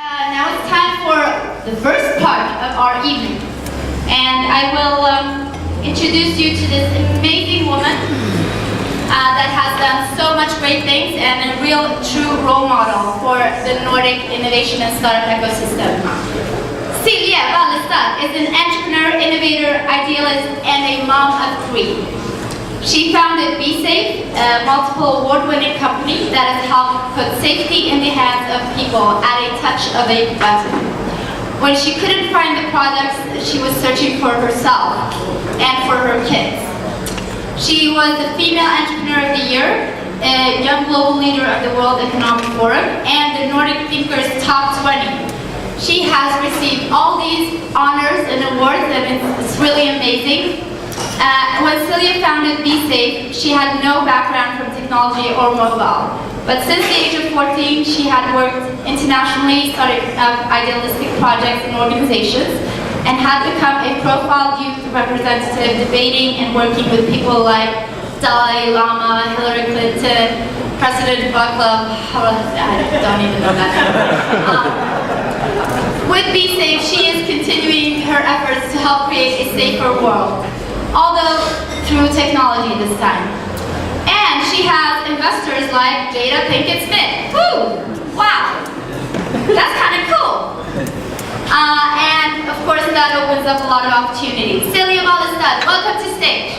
Now it's time for the first part of our evening. And I will introduce you to this amazing woman that has done so much great things and a real true role model for the Nordic innovation and startup ecosystem. Silje Vallestad is an entrepreneur, innovator, idealist, and a mom of 3. She founded BeSafe, a multiple award-winning company that has helped put safety in the hands of people at a touch of a button. When she couldn't find the products she was searching for herself and for her kids. She was the Female Entrepreneur of the Year, a Young Global Leader of the World Economic Forum, and the Nordic Thinkers Top 20. She has received all these honors and awards, and it's really amazing. When Silje founded BeSafe, she had no background from technology or mobile. But since the age of 14, she had worked internationally, starting up idealistic projects and organizations, and had become a profiled youth representative, debating and working with people like Dalai Lama, Hillary Clinton, President Butler, I don't even know that name. With BeSafe, she is continuing her efforts to help create a safer world, although through technology this time. And she has investors like Jada Pinkett Smith. Woo! Wow! That's kind of cool. And of course that opens up a lot of opportunities. Silje Vallestad, welcome to stage.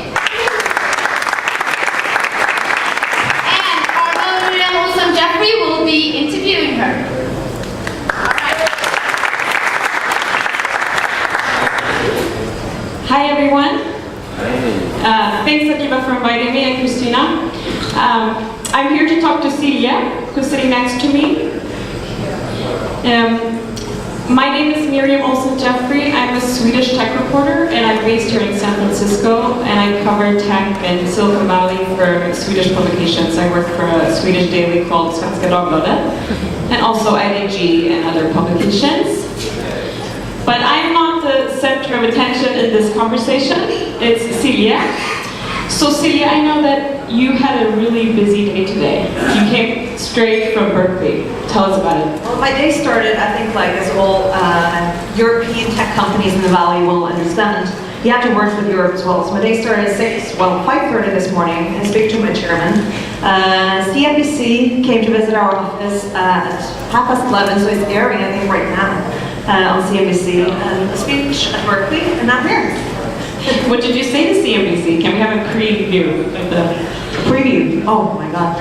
And our William Olson Jeffrey will be interviewing her. Hi everyone. Thanks Akiva for inviting me, and Christina. I'm here to talk to Silje, who's sitting next to me. My name is Miriam Olsen Jeffrey. I'm a Swedish tech reporter, and I'm based here in San Francisco, and I cover tech in Silicon Valley for Swedish publications. I work for a Swedish daily called Svenska Dagbladet, and also IDG and other publications. But I'm not the center of attention in this conversation. It's Silje. So Silje, I know that you had a really busy day today. You came straight from Berkeley. Tell us about it. Well, my day started, I think, like as all European tech companies in the Valley will understand, you have to work with Europe as well. So my day started at 5:30 this morning, and speak to my chairman. CNBC came to visit our office at 11:30, so it's airing, I think, right now. On CNBC, and a speech at Berkeley, and I'm here. What did you say to CNBC? Can we have a preview of the preview? Oh my god.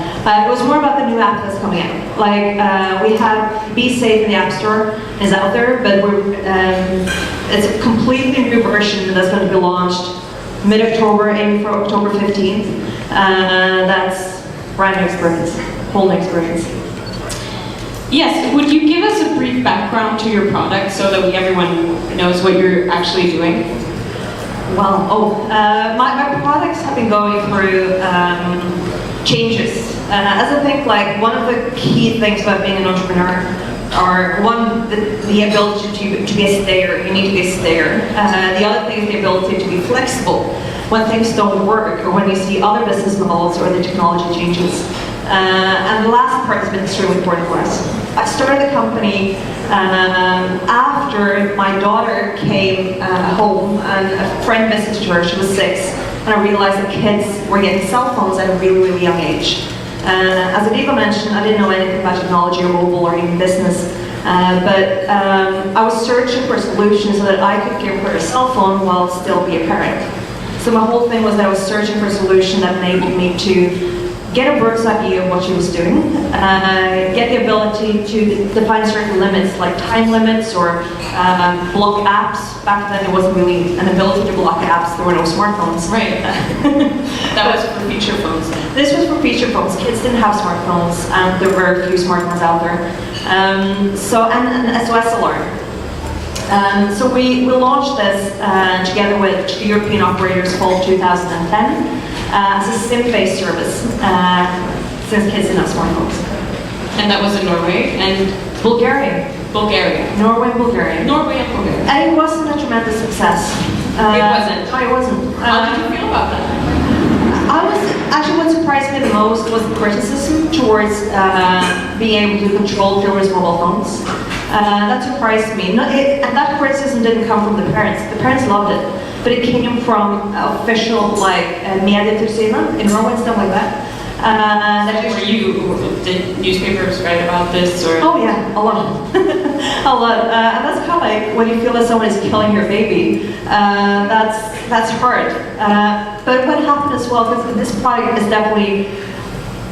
It was more about the new app that's coming out. Like, we have BeSafe in the App Store, is out there, but it's a completely new version that's going to be launched mid-October, aiming for October 15th. That's brand new experience, whole new experience. Yes, would you give us a brief background to your product so that everyone knows what you're actually doing? Well, my products have been going through changes. As I think, like, one of the key things about being an entrepreneur are, one, the ability to be a stayer. You need to be a stayer. The other thing is the ability to be flexible when things don't work, or when you see other business models or the technology changes. And the last part has been extremely important for us. I started the company after my daughter came home, and a friend messaged her. She was 6, and I realized that kids were getting cell phones at a really, really young age. As Adiva mentioned, I didn't know anything about technology or mobile or even business, but I was searching for a solution so that I could give her a cell phone while still be a parent. So my whole thing was that I was searching for a solution that enabled me to get a bird's eye view of what she was doing, get the ability to define certain limits, like time limits or block apps. Back then there wasn't really an ability to block apps, there were no smartphones. Right. That was for feature phones. This was for feature phones. Kids didn't have smartphones, and there were a few smartphones out there. And SOS alert. So we launched this together with the European operators fall 2010. As a SIM-based service, since kids didn't have smartphones. And that was in Norway and Bulgaria. Norway and Bulgaria. And it wasn't a tremendous success. It wasn't? No, it wasn't. How did you feel about that? Actually, what surprised me the most was the criticism towards being able to control viewers' mobile phones. That surprised me. And that criticism didn't come from the parents. The parents loved it, but it came from official medietilsynet in Norway and stuff like that. Did newspapers write about this, or? Oh yeah, a lot, a lot. And that's kind of like when you feel that someone is killing your baby. That's hard. But what happened as well, because this product is definitely,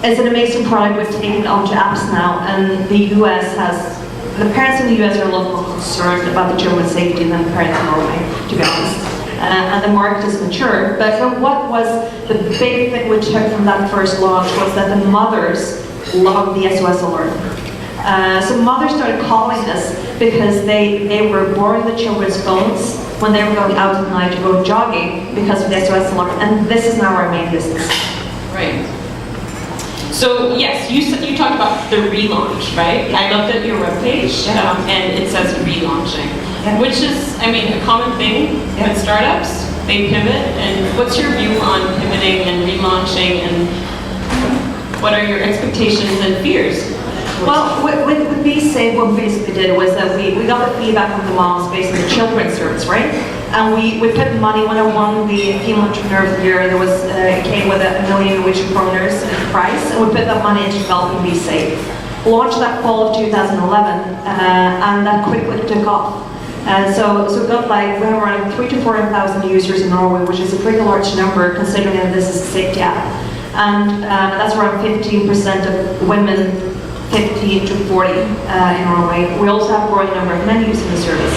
it's an amazing product. We've taken it onto apps now, and the US has. The parents in the US are a lot more concerned about the children's safety than the parents in Norway, to be honest. And the market is mature. But what was the big thing we took from that first launch was that the mothers loved the SOS alert. So mothers started calling us because they were borrowing the children's phones when they were going out at night to go jogging because of the SOS alert. And this is now our main business. Right. So yes, you talked about the relaunch, right? I looked at your webpage, and it says relaunching, which is, I mean, a common thing with startups. They pivot, and what's your view on pivoting and relaunching, and what are your expectations and fears? Well, with BeSafe, what we basically did was that we got the feedback from the moms based on the children's service, right? And we put money. When I won the Female Entrepreneur of the Year, there was it came with $1 million Norwegian kroners in prize, and we put that money into developing BeSafe. Launched that fall of 2011, and that quickly took off. So we got we have around 300,000 to 400,000 users in Norway, which is a pretty large number considering that this is a safety app. And that's around 15% of women 15 to 40 in Norway. We also have a growing number of men using the service.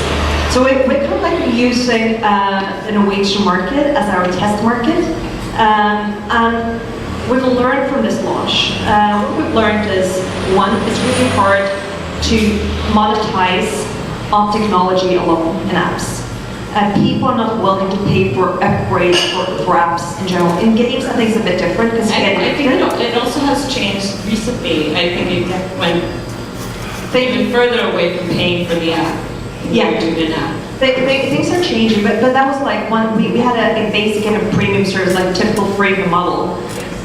So we're kind of like using the Norwegian market as our test market. And we've learned from this launch. What we've learned is, one, it's really hard to monetize on technology alone in apps. People are not willing to pay for upgrades for apps in general. In games, I think it's a bit different because I think it also has changed recently. I think it went even further away from paying for the app. Yeah, doing an app. Things are changing, but that was like one. We had a basic and a premium service, like typical freemium model,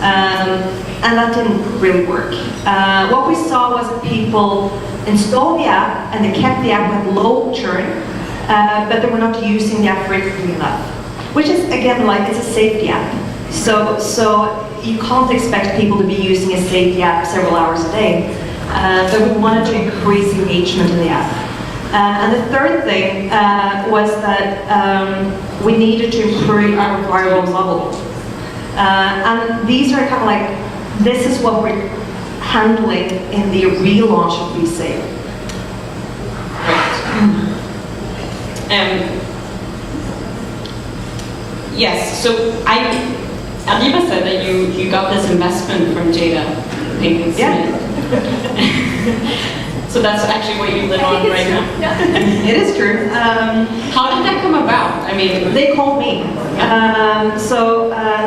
and that didn't really work. What we saw was that people installed the app and they kept the app with low churn. But they were not using the app frequently enough, which is again it's a safety app. So you can't expect people to be using a safety app several hours a day. But we wanted to increase engagement in the app. And the third thing was that we needed to improve our viral model. And these are kind of this is what we're handling in the relaunch of BeSafe. Right. Yes, so Aliva said that you got this investment from Jada Pinkett Smith. So that's actually what you live on right now? Yeah. It is true. How did that come about? I mean, they called me.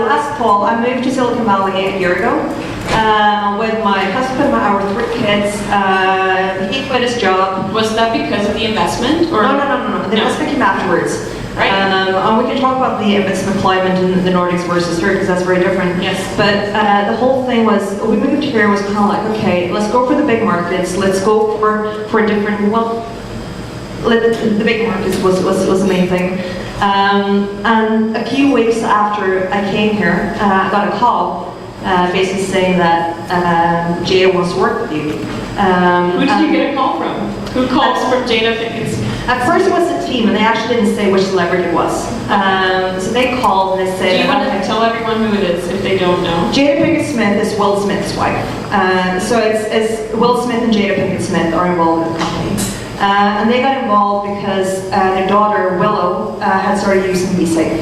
Last fall, I moved to Silicon Valley a year ago with my husband, our 3 kids. He quit his job. Was that because of the investment? Or? No. The investment came afterwards. Right. And we can talk about the investment climate in the Nordics versus here because that's very different. Yes. But the whole thing was, we moved here was kind of like, okay, let's go for the big markets. Let's go for a different, the big markets was the main thing. And a few weeks after I came here, I got a call basically saying that Jada wants to work with you. Who did you get a call from? Who calls from Jada Pinkett? At first it was the team, and they actually didn't say which celebrity it was. So they called and they said... Do you want to tell everyone who it is if they don't know? Jada Pinkett Smith is Will Smith's wife. So it's Will Smith and Jada Pinkett Smith are involved in the company. And they got involved because their daughter, Willow, had started using BeSafe.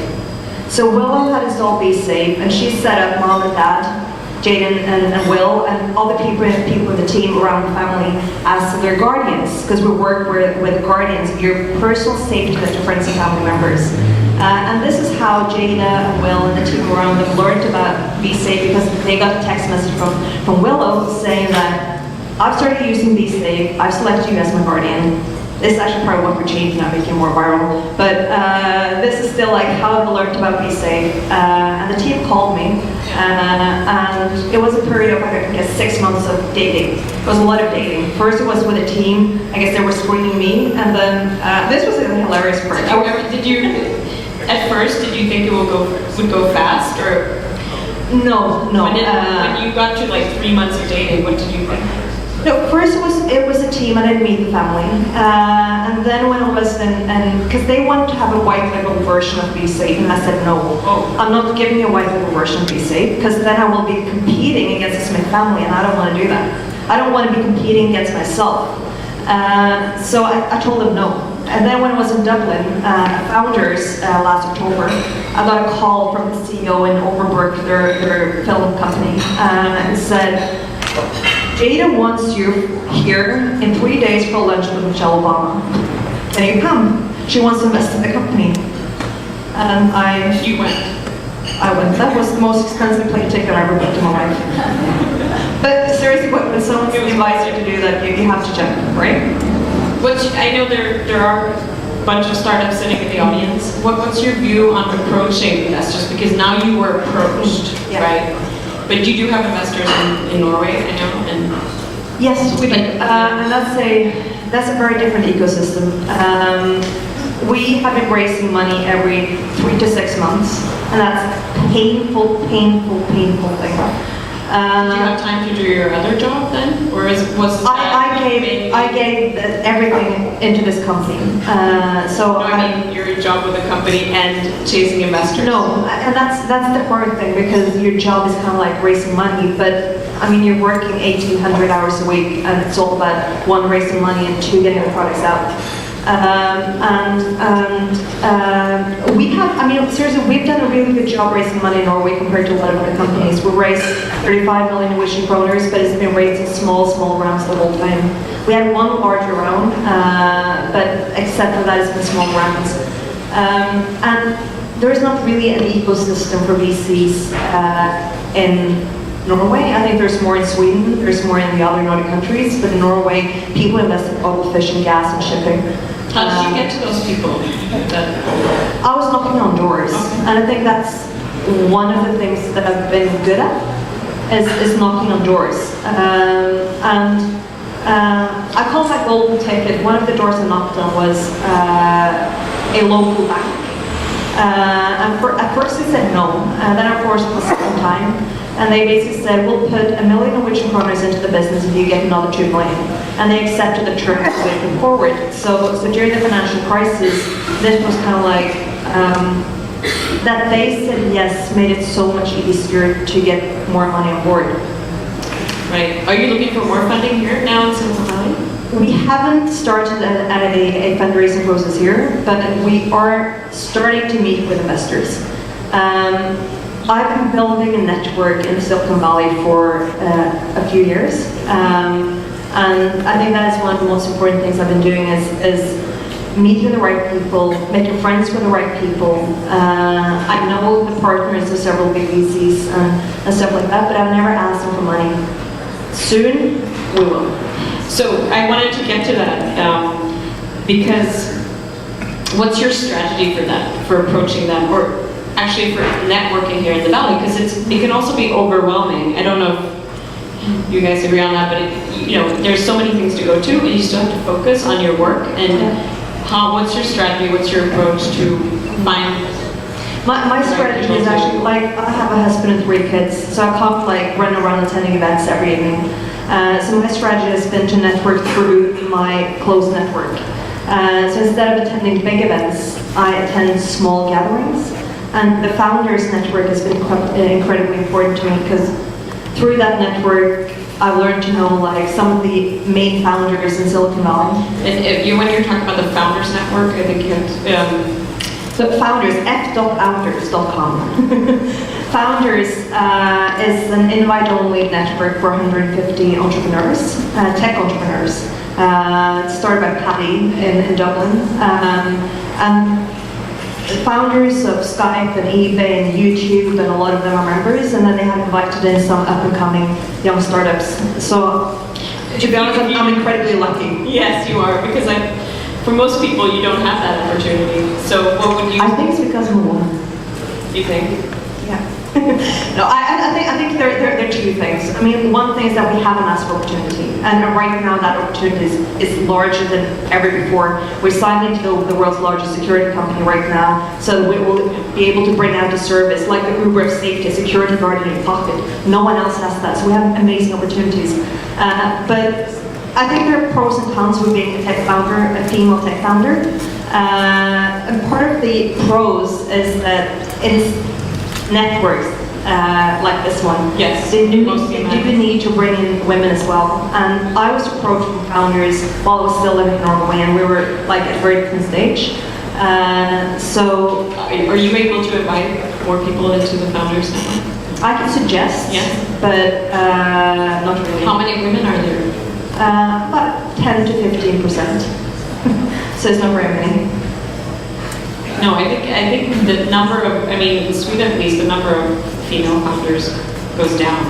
So Willow had installed BeSafe, and she set up mom and dad, Jaden and Will, and all the people in the team around the family as their guardians, because we work with guardians, your personal safety to friends and family members. And this is how Jada and Will and the team around them learned about BeSafe, because they got a text message from Willow saying that I've started using BeSafe, I've selected you as my guardian, This is actually probably what we're changing now, making it more viral. But this is still like how I've learned about Be Safe. And the team called me, and it was a period of, I guess, 6 months of dating. It was a lot of dating. First it was with a team. I guess they were screening me, and then this was a hilarious part. At first, did you think it would go fast, or? No. When you got to like 3 months of dating, what did you think? No, first it was a team. I didn't meet the family, and then when it was because they wanted to have a white label version of Be Safe, and I said no. Oh. I'm not giving you a white label version of Be Safe because then I will be competing against the Smith family, and I don't want to do that. I don't want to be competing against myself. So I told them no. And then when I was in Dublin, Founders last October, I got a call from the CEO in Overbrook, their film company, and said, Jada wants you here in 3 days for lunch with Michelle Obama. Can you come? She wants to invest in the company. And You went. I went. That was the most expensive plane ticket I ever booked in my life. But seriously, when someone invites you to do that, you have to jump, right? I know there are a bunch of startups sitting in the audience. What's your view on approaching investors? Because now you were approached, right? But you do have investors in Norway, I know. And yes, we do. And that's a very different ecosystem. We have been raising money every 3 to 6 months, and that's painful thing. do you have time to do your other job then, or was I gave everything into this company. So no, I mean your job with the company and chasing investors. No, and that's the hard thing, because your job is kind of like raising money, but I mean you're working 1,800 hours a week, and it's all about one, raising money, and two, getting the products out. We have, I mean, seriously, we've done a really good job raising money in Norway compared to a lot of other companies. We've raised 35 million Norwegian kroners, but it's been raised in small rounds the whole time. We had one larger round, but except for that, it's been small rounds. And there's not really an ecosystem for VCs in Norway. I think there's more in Sweden, there's more in the other Nordic countries, but in Norway, people invest in oil, fish, and gas, and shipping. How did you get to those people? I was knocking on doors, and I think that's one of the things that I've been good at, is knocking on doors. I call my golden ticket. One of the doors I knocked on was a local bank. At first they said no, and then of course it was second time, and they basically said, we'll put 1 million Norwegian kroners into the business if you get another 2 million. And they accepted the terms moving forward. So during the financial crisis, this was kind of like, that they said yes made it so much easier to get more money on board. Right. Are you looking for more funding here now in Silicon Valley? We haven't started a fundraising process here, but we are starting to meet with investors. I've been building a network in Silicon Valley for a few years, and I think that is one of the most important things I've been doing is meeting the right people, making friends with the right people. I know the partners of several big VCs and stuff like that, but I've never asked them for money. Soon, we will. So I wanted to get to that because what's your strategy for that, for approaching them, or actually for networking here in the Valley? Because it can also be overwhelming. I don't know if you guys agree on that, but there's so many things to go to, and you still have to focus on your work. And what's your strategy? What's your approach to find? My strategy is actually, like, I have a husband and 3 kids, so I can't like run around attending events every evening. So my strategy has been to network through my close network. So instead of attending big events, I attend small gatherings. And the founders network has been incredibly important to me, because through that network, I've learned to know like some of the main founders in Silicon Valley. And when you're talking about the founders network, I think you have so Founders, f.founders.com. Founders is an invite-only network for 150 entrepreneurs, tech entrepreneurs. Started by Patty in Dublin. And founders of Skype and eBay and YouTube, and a lot of them are members, and then they have invited in some up-and-coming young startups. So, to be honest, I'm incredibly lucky. Yes, you are, because for most people, you don't have that opportunity. So what would you? I think it's because I'm a woman. You think? Yeah. No, I think there are two things. I mean, one thing is that we have a massive opportunity, and right now that opportunity is larger than ever before. We're signed into the world's largest security company right now, so we will be able to bring out a service like the Uber of safety, a security guard in your pocket. No one else has that, so we have amazing opportunities. But I think there are pros and cons with being a tech founder, a female tech founder. And part of the pros is that it is networks like this one. Yes, They do mostly need to bring in women as well. And I was approached from founders while I was still living in Norway, and we were like at a very different stage. So are you able to invite more people into the founders now? I can suggest, Yes. but not really. How many women are there? About 10 to 15%. So it's not very many. No, I think the number of, I mean, in Sweden at least, the number of female founders goes down,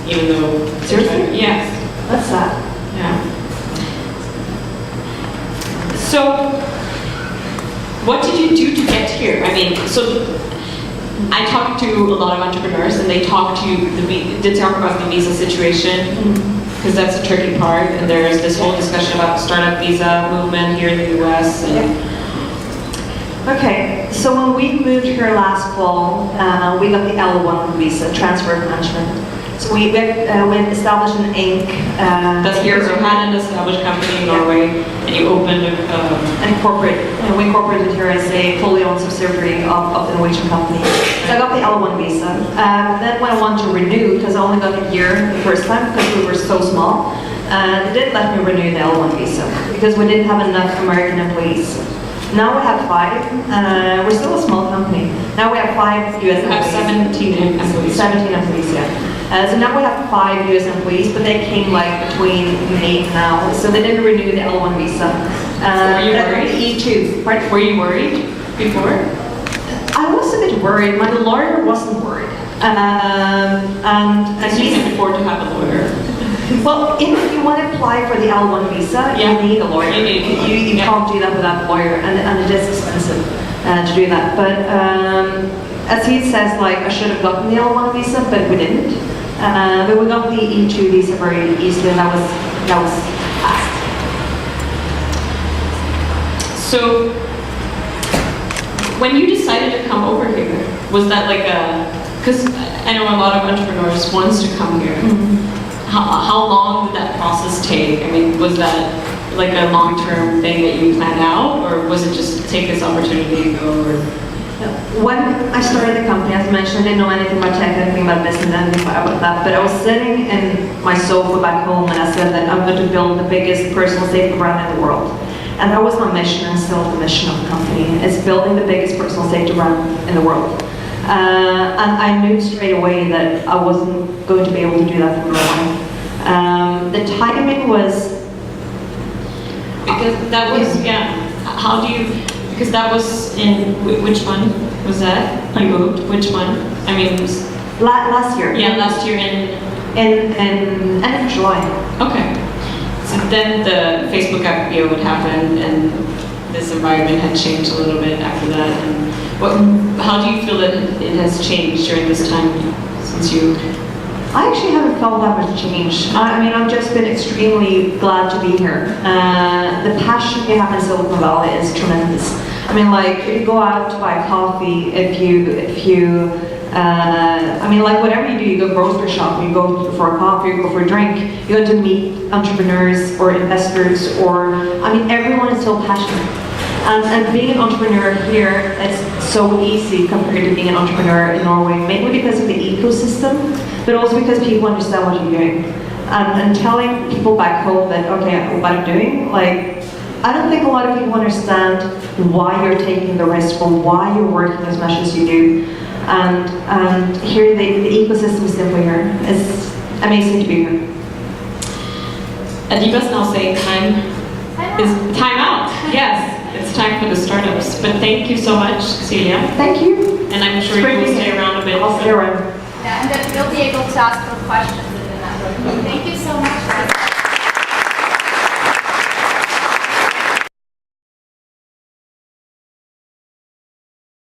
even though. Seriously? Yes. That's sad. Yeah. So, what did you do to get here? I mean, so I talked to a lot of entrepreneurs, and they talk about the visa situation. Because that's a tricky part, and there's this whole discussion about the startup visa movement here in the US. Okay, so when we moved here last fall, we got the L1 visa, transfer of management. So we established an Inc. That's here, so you had an established company in Norway, and you opened we incorporated here as a fully owned subsidiary of the Norwegian company. So I got the L1 visa. Then when I wanted to renew, because I only got a year the first time because we were so small, they didn't let me renew the L1 visa because we didn't have enough American employees. Now we have 5. We're still a small company. Now we have 5 US have employees. 17 employees. 17 employees, yeah. So now we have 5 US employees, but they came like between May and now, so they didn't renew the L1 visa. Were you worried? E2. Right? Were you worried before? I was a bit worried. My lawyer wasn't worried. And You can afford to have a lawyer. well, if you want to apply for the L1 visa, Yeah. you need a lawyer. You can't do that without a lawyer, and it is expensive to do that. But as he says, like I should have gotten the L1 visa, but we didn't. But we got the E2 visa very easily, and that was fast. So, when you decided to come over here, was that like because I know a lot of entrepreneurs wants to come here. How long did that process take? I mean, was that like a long-term thing that you planned out, or was it just take this opportunity and go? Or? When I started the company, as I mentioned, I didn't know anything about tech, anything about business, anything about that. But I was sitting in my sofa back home, and I said that I'm going to build the biggest personal safety brand in the world. And that was my mission, and still the mission of the company, is building the biggest personal safety brand in the world. And I knew straight away that I wasn't going to be able to do that for long. The timing was... Because that was, how do you... Because that was in, which one was that? You moved, which one? I mean, it was... Last year. Yeah, last year in end of July. Okay. So then the Facebook IPO would happen, and this environment had changed a little bit after that. And how do you feel that it has changed during this time since you... I actually haven't felt that much change. I mean, I've just been extremely glad to be here. The passion we have in Silicon Valley is tremendous. I mean, like, if you go out to buy coffee, I mean, like, whatever you do, you go grocery shopping, you go for a coffee, you go for a drink, you go to meet entrepreneurs or investors, or, I mean, everyone is so passionate. And being an entrepreneur here, it's so easy compared to being an entrepreneur in Norway, mainly because of the ecosystem, but also because people understand what you're doing. And telling people back home that, okay, what I'm doing, like, I don't think a lot of people understand why you're taking the risk or why you're working as much as you do. And here, the ecosystem is simply here. It's amazing to be here. Adiba's now saying time out. Yes. It's time for the startups. But thank you so much, Silje. Thank you. And I'm sure you will stay around a bit. I'll stay around. Yeah, and that you'll be able to ask more questions in that room. Thank you so much.